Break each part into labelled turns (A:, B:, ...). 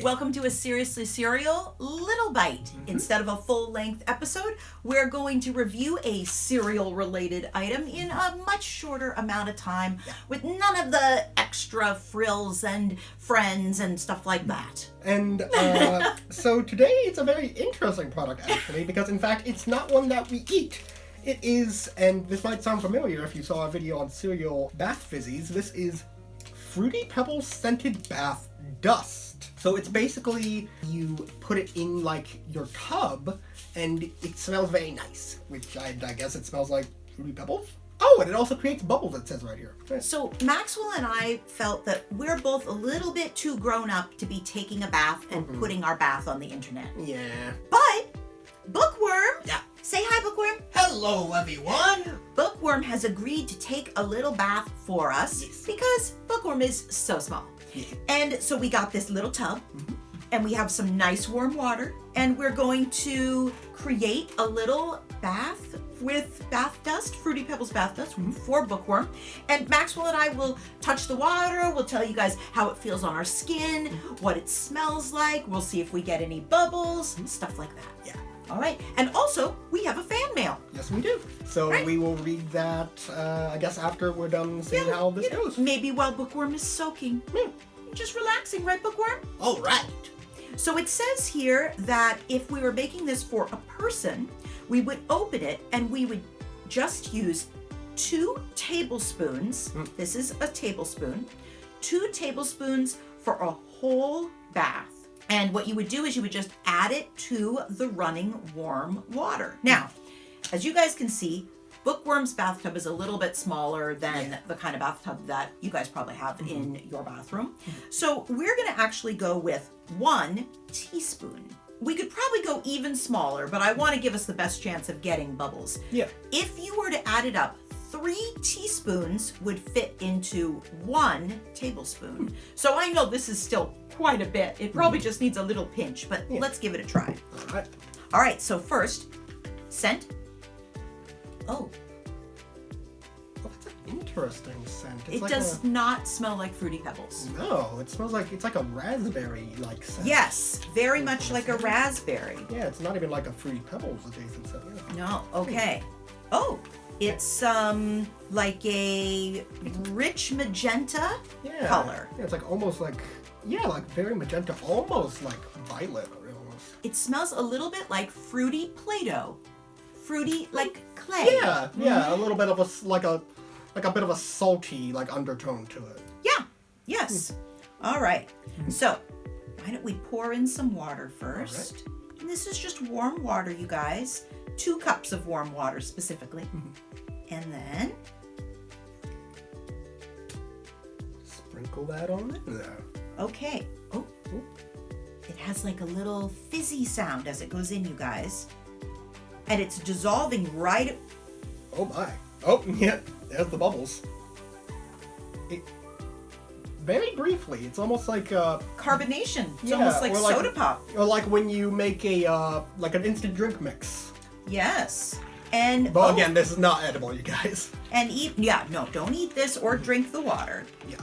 A: Welcome to a Seriously Cereal Little Bite. Instead of a full-length episode, we're going to review a cereal-related item in a much shorter amount of time with none of the extra frills and friends and stuff like that.
B: And so today it's a very interesting product actually, because in fact it's not one that we eat. It is, and this might sound familiar if you saw our video on cereal bath fizzies, this is Fruity Pebbles scented bath dust. So it's basically, you put it in like your tub and it smells very nice, which I guess it smells like Fruity Pebbles. Oh, and it also creates bubbles, it says right here.
A: So Maxwell and I felt that we're both a little bit too grown up to be taking a bath and putting our bath on the internet.
B: Yeah.
A: But Bookworm!
B: Yeah.
A: Say hi, Bookworm.
B: Hello, everyone!
A: Bookworm has agreed to take a little bath for us because Bookworm is so small. Yeah. And so we got this little tub and we have some nice warm water and we're going to create a little bath with bath dust, Fruity Pebbles Bath Dust for Bookworm. And Maxwell and I will touch the water, we'll tell you guys how it feels on our skin, what it smells like, we'll see if we get any bubbles, stuff like that.
B: Yeah.
A: All right, and also, we have a fan mail.
B: Yes, we do. So we will read that, I guess, after we're done seeing how this goes.
A: Maybe while Bookworm is soaking. Just relaxing, right, Bookworm?
B: All right.
A: So it says here that if we were making this for a person, we would open it and we would just use 2 tablespoons. This is a tablespoon. 2 tablespoons for a whole bath. And what you would do is you would just add it to the running warm water. Now, as you guys can see, Bookworm's bathtub is a little bit smaller than the kind of bathtub that you guys probably have in your bathroom. So we're going to actually go with 1 teaspoon. We could probably go even smaller, but I want to give us the best chance of getting bubbles.
B: Yeah.
A: If you were to add it up, 3 teaspoons would fit into 1 tablespoon. So I know this is still quite a bit. It probably just needs a little pinch, but let's give it a try.
B: All right.
A: All right, so first, scent. Oh.
B: Well, that's an interesting scent. It's
A: It
B: like
A: does not smell like Fruity Pebbles.
B: No, it smells like, it's like a raspberry-like scent.
A: Yes, very much like a raspberry.
B: Yeah, it's not even like a Fruity Pebbles adjacent scent. Yeah.
A: No, okay. Oh, it's like a rich magenta color.
B: Yeah, it's like almost like, like very magenta, almost like violet almost.
A: It smells a little bit like fruity Play-Doh. Fruity like clay.
B: Yeah, a little bit of a like a bit of a salty like undertone to it.
A: Yeah. Yes. All right. So, why don't we pour in some water first?
B: Right.
A: And this is just warm water, you guys. 2 cups of warm water specifically. And then
B: sprinkle that on in there.
A: okay. Oh. It has like a little fizzy sound as it goes in, you guys. And it's dissolving right.
B: Oh my. Oh, yeah. There's the bubbles. Very briefly, it's almost like
A: Carbonation. It's almost like soda pop.
B: Or like when you make a like an instant drink mix.
A: Yes. And
B: but again, this is not edible, you guys.
A: And don't eat this or drink the water.
B: Yeah.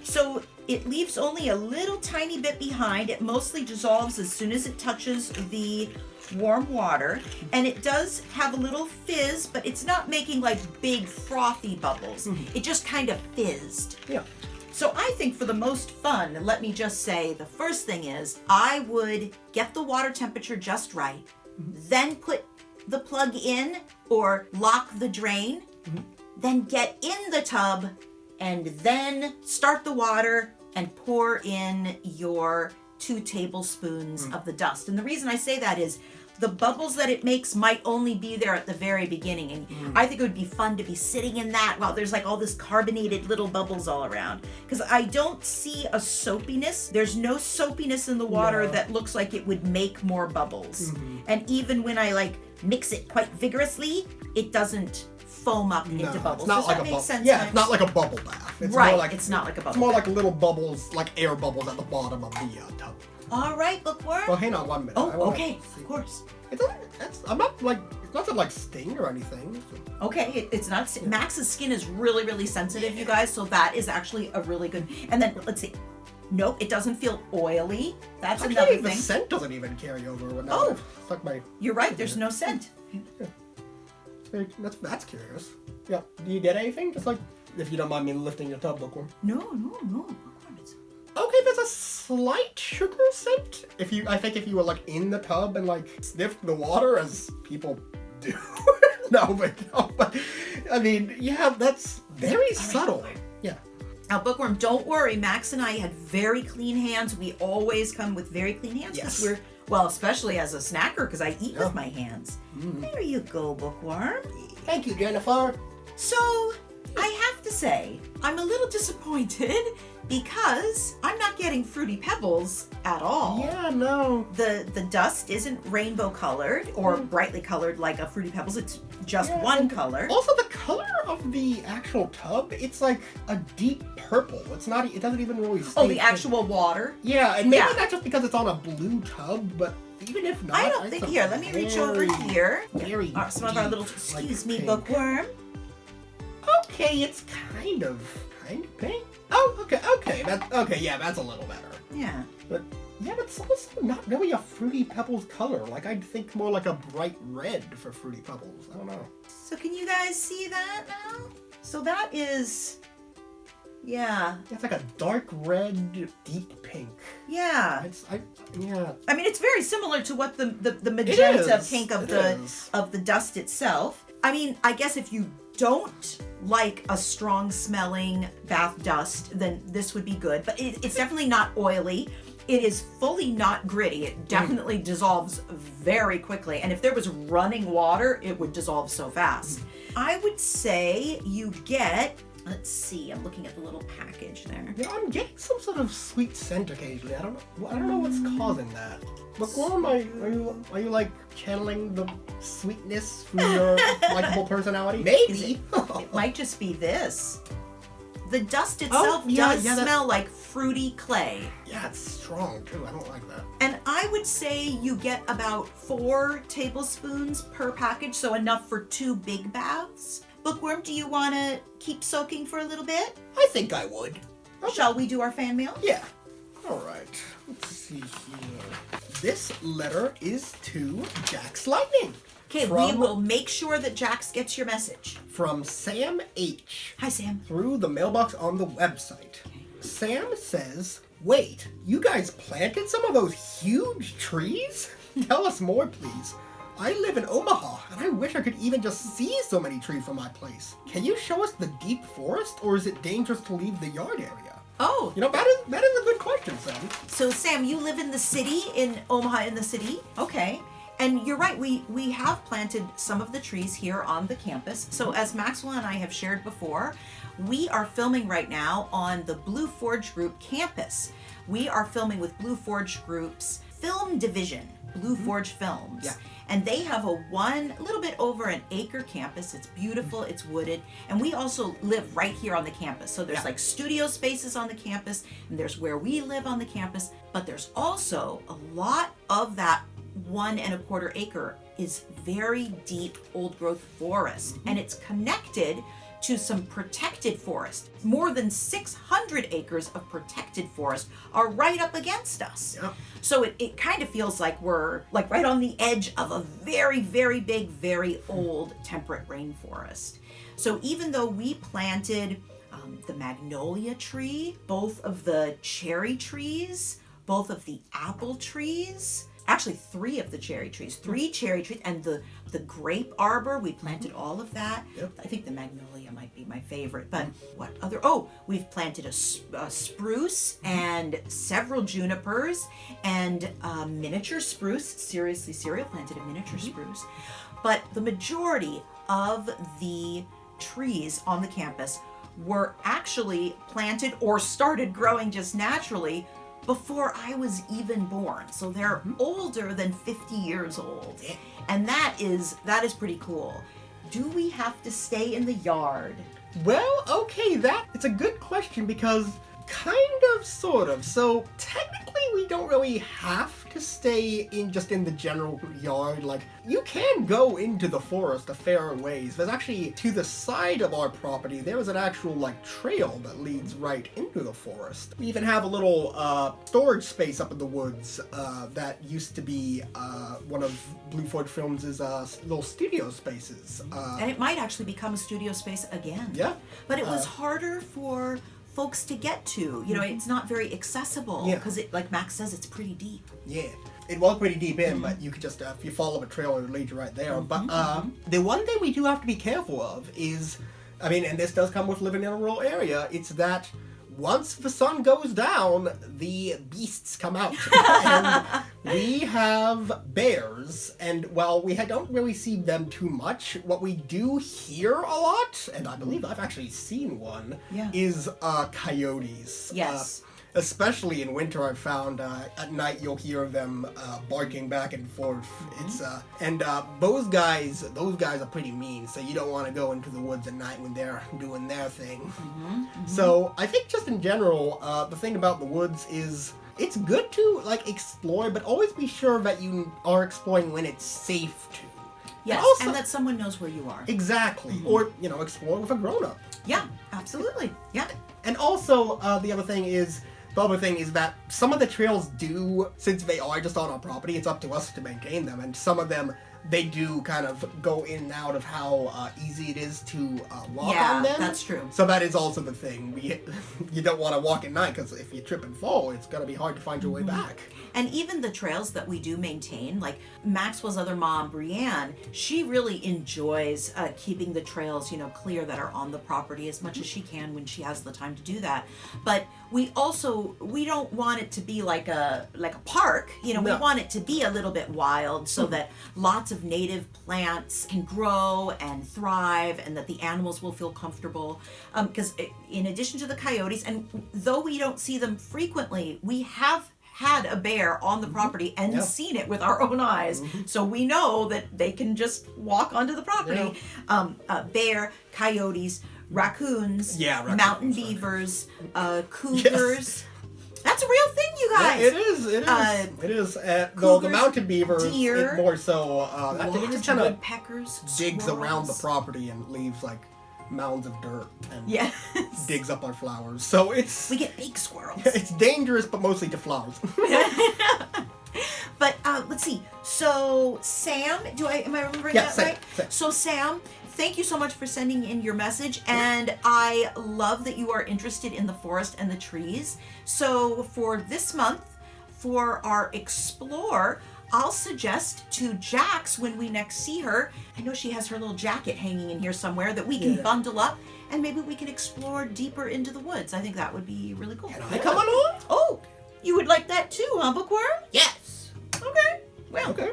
A: So it leaves only a little tiny bit behind. It mostly dissolves as soon as it touches the warm water. And it does have a little fizz, but it's not making like big frothy bubbles. It just kind of fizzed.
B: Yeah.
A: So I think for the most fun, let me just say, the first thing is I would get the water temperature just right, then put the plug in or lock the drain, then get in the tub, and then start the water and pour in your 2 tablespoons of the dust. And the reason I say that is the bubbles that it makes might only be there at the very beginning. And I think it would be fun to be sitting in that while there's like all this carbonated little bubbles all around. Because I don't see a soapiness. There's no soapiness in the water that looks like it would make more bubbles. And even when I like mix it quite vigorously, it doesn't foam up into bubbles.
B: It's not
A: Does
B: like
A: that
B: a
A: make
B: bubble.
A: sense?
B: Yeah, it's not like a bubble bath. It's
A: right,
B: more like,
A: it's not like a bubble
B: It's more
A: bath.
B: like little bubbles, like air bubbles at the bottom of the tub.
A: All right, Bookworm.
B: Well, hang on 1 minute.
A: Oh, okay, of course.
B: It's not to like sting or anything.
A: Okay, it's not. Max's skin is really, really sensitive, you guys. So that is actually a really good. And then let's see. Nope, it doesn't feel oily. That's
B: Actually,
A: another
B: the
A: thing.
B: scent doesn't even carry over when
A: Oh.
B: I stuck my...
A: You're right, there's no scent.
B: That's curious. Yeah. Do you get anything? Just like, if you don't mind me lifting your tub, Bookworm.
A: No. Bookworm, it's...
B: Okay, there's a slight sugar scent. I think if you were like in the tub and like sniffed the water, as people do. no, but I mean, yeah, that's very subtle. Yeah.
A: Now, Bookworm, don't worry. Max and I had very clean hands. We always come with very clean hands.
B: Yes.
A: Well, especially as a snacker, because I eat with my hands.
B: Mm.
A: There you go, Bookworm.
B: Thank you, Jennifer.
A: So, I have to say, I'm a little disappointed because I'm not getting Fruity Pebbles at all.
B: Yeah, no.
A: The dust isn't rainbow colored or brightly colored like a Fruity Pebbles. It's just one color.
B: Also, the color of the actual tub, it's like a deep purple. It doesn't even really stay.
A: Oh, the actual water?
B: Yeah, and maybe not just because it's on a blue tub, but even if not.
A: I don't think. Here, let me reach over here.
B: Very
A: Some of our little.
B: deep,
A: Excuse
B: like
A: me,
B: pink.
A: Bookworm.
B: Okay, it's kind of pink. Oh, okay, that's a little better.
A: Yeah.
B: But yeah, it's also not really a Fruity Pebbles color. Like, I'd think more like a bright red for Fruity Pebbles. I don't know.
A: So can you guys see that now? So that is, yeah.
B: It's like a dark red, deep pink.
A: Yeah.
B: Yeah.
A: I mean, it's very similar to what the magenta pink of the dust itself. I mean, I guess if you don't like a strong smelling bath dust, then this would be good. But it's definitely not oily. It is fully not gritty. It definitely dissolves very quickly. And if there was running water, it would dissolve so fast. I would say you get, let's see, I'm looking at the little package there.
B: Yeah, I'm getting some sort of sweet scent occasionally. I don't know what's causing that. Bookworm, are you like channeling the sweetness through your likable personality? Maybe.
A: It might just be this. The dust itself does smell like fruity clay.
B: Yeah, it's strong too. I don't like that.
A: And I would say you get about 4 tablespoons per package, so enough for 2 big baths. Bookworm, do you want to keep soaking for a little bit?
B: I think I would.
A: Okay. Shall we do our fan mail?
B: Yeah. All right. Let's see here. This letter is to Jax Lightning.
A: Okay, we will make sure that Jax gets your message.
B: From Sam H.
A: Hi, Sam.
B: Through the mailbox on the website. Okay. Sam says, wait, you guys planted some of those huge trees? Tell us more, please. I live in Omaha, and I wish I could even just see so many trees from my place. Can you show us the deep forest, or is it dangerous to leave the yard area?
A: Oh.
B: You know, that is a good question, Sam.
A: So, Sam, you live in the city, in Omaha in the city? Okay. And you're right, we have planted some of the trees here on the campus. So as Maxwell and I have shared before, we are filming right now on the Blue Forge Group campus. We are filming with Blue Forge Group's film division, Blue Forge Films.
B: Yeah.
A: And they have a little bit over an acre campus. It's beautiful, it's wooded. And we also live right here on the campus. So there's like studio spaces on the campus, and there's where we live on the campus, but there's also a lot of that 1 1/4 acre is very deep old growth forest, and it's connected to some protected forest. More than 600 acres of protected forest are right up against us.
B: Yeah.
A: So it kind of feels like we're like right on the edge of a very, very big, very old temperate rainforest. So even though we planted the magnolia tree, both of the cherry trees, both of the apple trees, actually 3 of the cherry trees, 3 cherry trees, and the grape arbor, we planted all of that.
B: Yep.
A: I think the magnolia might be my favorite, but what other? Oh, we've planted a spruce and several junipers and a miniature spruce. Seriously, Cereal planted a miniature spruce. But the majority of the trees on the campus were actually planted or started growing just naturally before I was even born. So they're older than 50 years old. And that is pretty cool. Do we have to stay in the yard?
B: Well, okay, it's a good question because Kind of, sort of. So, technically, we don't really have to stay in the general yard. Like, you can go into the forest a fair ways. There's actually, to the side of our property, there is an actual, trail that leads right into the forest. We even have a little, storage space up in the woods, that used to be, one of Bluefoot Films' little studio spaces.
A: And it might actually become a studio space again.
B: Yeah.
A: But it was harder for folks to get to. It's not very accessible because it, like Max says, it's pretty deep.
B: Yeah. It was pretty deep in, but you could just, if you follow a trail, it would lead you right there. But the one thing we do have to be careful of is, and this does come with living in a rural area, it's that once the sun goes down, the beasts come out. And we have bears, and while we don't really see them too much, what we do hear a lot, and I believe I've actually seen one, is coyotes.
A: Yes.
B: Especially in winter, I've found at night you'll hear them barking back and forth. It's those guys are pretty mean, so you don't want to go into the woods at night when they're doing their thing. So I think just in general, the thing about the woods is it's good to explore, but always be sure that you are exploring when it's safe to.
A: Yes, and that someone knows where you are.
B: Exactly, or explore with a grown-up.
A: Yeah, absolutely. Yeah.
B: And also the other thing is. The other thing is that some of the trails do, since they are just on our property, it's up to us to maintain them, and some of them, they do kind of go in and out of how easy it is to walk on them.
A: Yeah, that's true.
B: So that is also the thing. You don't want to walk at night, because if you trip and fall, it's going to be hard to find your way back.
A: And even the trails that we do maintain, like Maxwell's other mom, Brienne, she really enjoys keeping the trails, clear that are on the property as much as she can when she has the time to do that. But we don't want it to be like a park. We want it to be a little bit wild so that lots of native plants can grow and thrive and that the animals will feel comfortable. Because in addition to the coyotes, and though we don't see them frequently, we have had a bear on the property and seen it with our own eyes. So we know that they can just walk onto the property. Bear, coyotes, raccoons, mountain beavers, cougars. Yes. That's a real thing, you guys.
B: Yeah, it is. Though the mountain beavers, deer, more so, I think it just kind of digs around the property and leaves mounds of dirt and digs up our flowers. So we
A: get big squirrels.
B: It's dangerous, but mostly to flowers.
A: But let's see. So Sam, am I remembering that
B: Sam,
A: right?
B: Sam.
A: So Sam, thank you so much for sending in your message, and I love that you are interested in the forest and the trees. So for this month, for our Explore, I'll suggest to Jax when we next see her, I know she has her little jacket hanging in here somewhere, that we can bundle up and maybe we can explore deeper into the woods. I think that would be really cool.
B: Can I come along?
A: Oh, you would like that too, huh, Bookworm?
B: Yes.
A: Okay. Well.
B: Okay.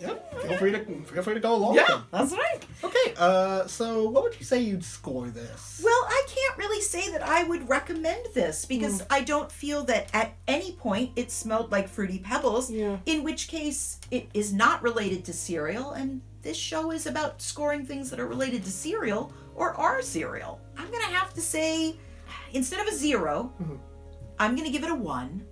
B: Yep. Feel free to go along.
A: Yeah, that's right.
B: Okay. So what would you say you'd score this?
A: Well, I can't really say that I would recommend this because I don't feel that at any point it smelled like Fruity Pebbles. Yeah. In which case, it is not related to cereal, and this show is about scoring things that are related to cereal or are cereal. I'm gonna have to say, instead of a 0, I'm gonna give it a 1,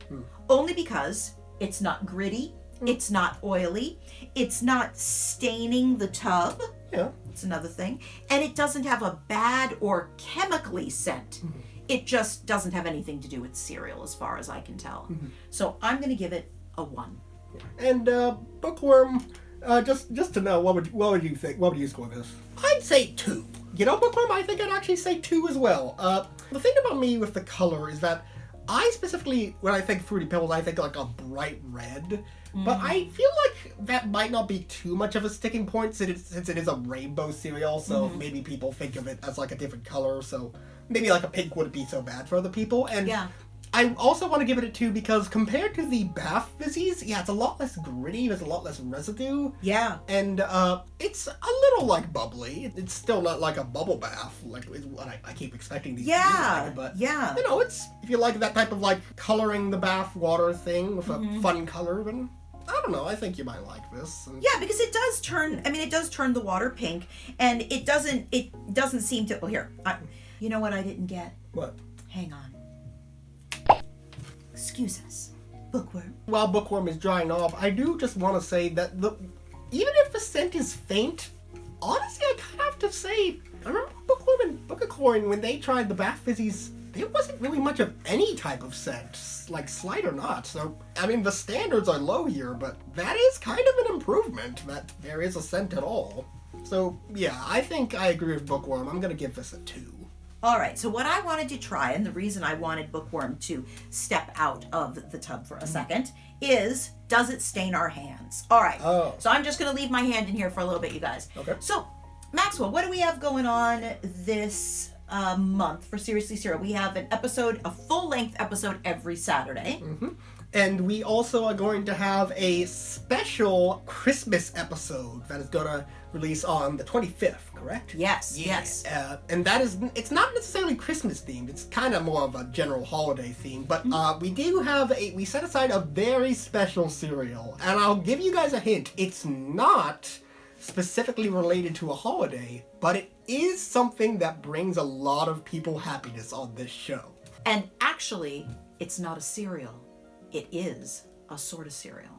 A: only because it's not gritty. It's not oily. It's not staining the tub. Yeah. It's another thing. And it doesn't have a bad or chemically scent. It just doesn't have anything to do with cereal as far as I can tell. So I'm going to give it a 1.
B: And Bookworm, just to know, what would you think? What would you score this? I'd say 2. Bookworm, I think I'd actually say 2 as well. The thing about me with the color is that I specifically, when I think Fruity Pebbles, I think like a bright red. But I feel like that might not be too much of a sticking point since it is a rainbow cereal, so maybe people think of it as like a different color, so maybe like a pink wouldn't be so bad for other people. And I also want to give it a 2 because compared to the Bath Fizzies, it's a lot less gritty, there's a lot less residue. Yeah. And it's a little bubbly. It's still not like a bubble bath, like what I keep expecting these to be. But it's, if you like that type of coloring the bath water thing with a fun color, then I don't know, I think you might like this.
A: Yeah, because it does turn the water pink, and it doesn't seem to, you know what I didn't get?
B: What?
A: Hang on. excuse us, Bookworm.
B: While Bookworm is drying off, I do just want to say that even if the scent is faint, honestly, I kind of have to say, I remember Bookworm and Book of Coin, when they tried the Bath Fizzies, there wasn't really much of any type of scent, like slight or not. So, I mean, the standards are low here, but that is kind of an improvement, that there is a scent at all. So, yeah, I think I agree with Bookworm. I'm going to give this a 2.
A: All right, so what I wanted to try, and the reason I wanted Bookworm to step out of the tub for a second, is, does it stain our hands? All right, so I'm just going to leave my hand in here for a little bit, you guys.
B: Okay.
A: So, Maxwell, what do we have going on this month for Seriously Serial? We have an episode, a full-length episode every Saturday.
B: Mm-hmm. And we also are going to have a special Christmas episode that is going to release on the 25th, correct?
A: Yes, yes.
B: And that is, it's not necessarily Christmas themed, it's kind of more of a general holiday theme, but we do have we set aside a very special cereal, and I'll give you guys a hint, it's not specifically related to a holiday, but it is something that brings a lot of people happiness on this show.
A: And actually, it's not a cereal. It is a sort of cereal.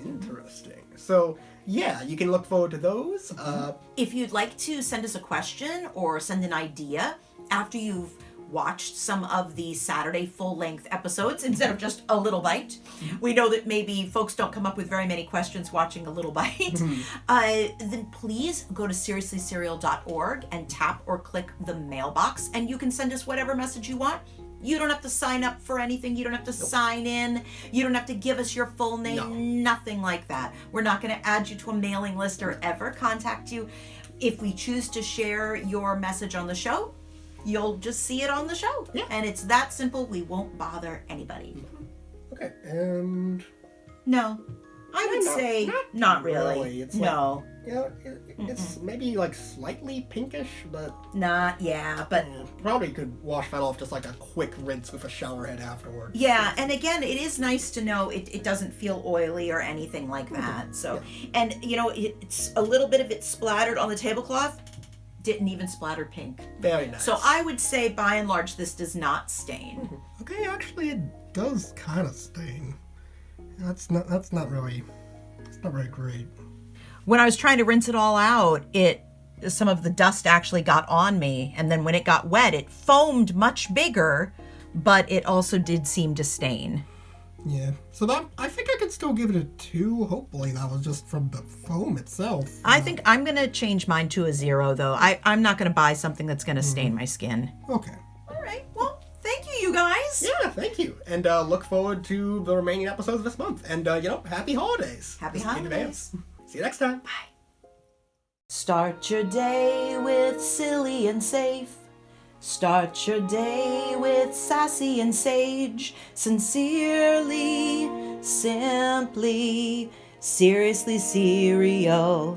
B: Interesting. So, yeah, you can look forward to those.
A: If you'd like to send us a question or send an idea after you've watched some of the Saturday full-length episodes instead of just a little bite. We know that maybe folks don't come up with very many questions watching a little bite. Then please go to seriouslycereal.org and tap or click the mailbox, and you can send us whatever message you want. You don't have to sign up for anything. You don't have to sign in. You don't have to give us your full name. Nothing like that. We're not going to add you to a mailing list or ever contact you. If we choose to share your message on the show, you'll just see it on the show.
B: Yeah.
A: And it's that simple. We won't bother anybody.
B: Okay, and...
A: No. I would say not really.
B: It's
A: no.
B: It's maybe like slightly pinkish, but...
A: But...
B: probably could wash that off just like a quick rinse with a shower head afterwards.
A: Yeah, and again, it is nice to know it doesn't feel oily or anything like that. So, and you know, it's a little bit of it splattered on the tablecloth. Didn't even splatter pink.
B: Very nice.
A: So I would say, by and large, this does not stain.
C: Okay, actually, it does kind of stain. That's not very great.
A: When I was trying to rinse it all out, some of the dust actually got on me, and then when it got wet, it foamed much bigger, but it also did seem to stain.
C: Yeah, so that I think I could still give it a 2. Hopefully that was just from the foam itself.
A: I think I'm going to change mine to a 0, though. I'm not going to buy something that's going to stain my skin.
C: Okay.
A: All right, well, thank you guys.
B: Yeah, thank you. And look forward to the remaining episodes this month. And, happy holidays.
A: Happy
B: In
A: holidays.
B: advance. See you next time.
A: Bye. Start your day with silly and safe. Start your day with sassy and sage. Sincerely, simply, seriously cereal.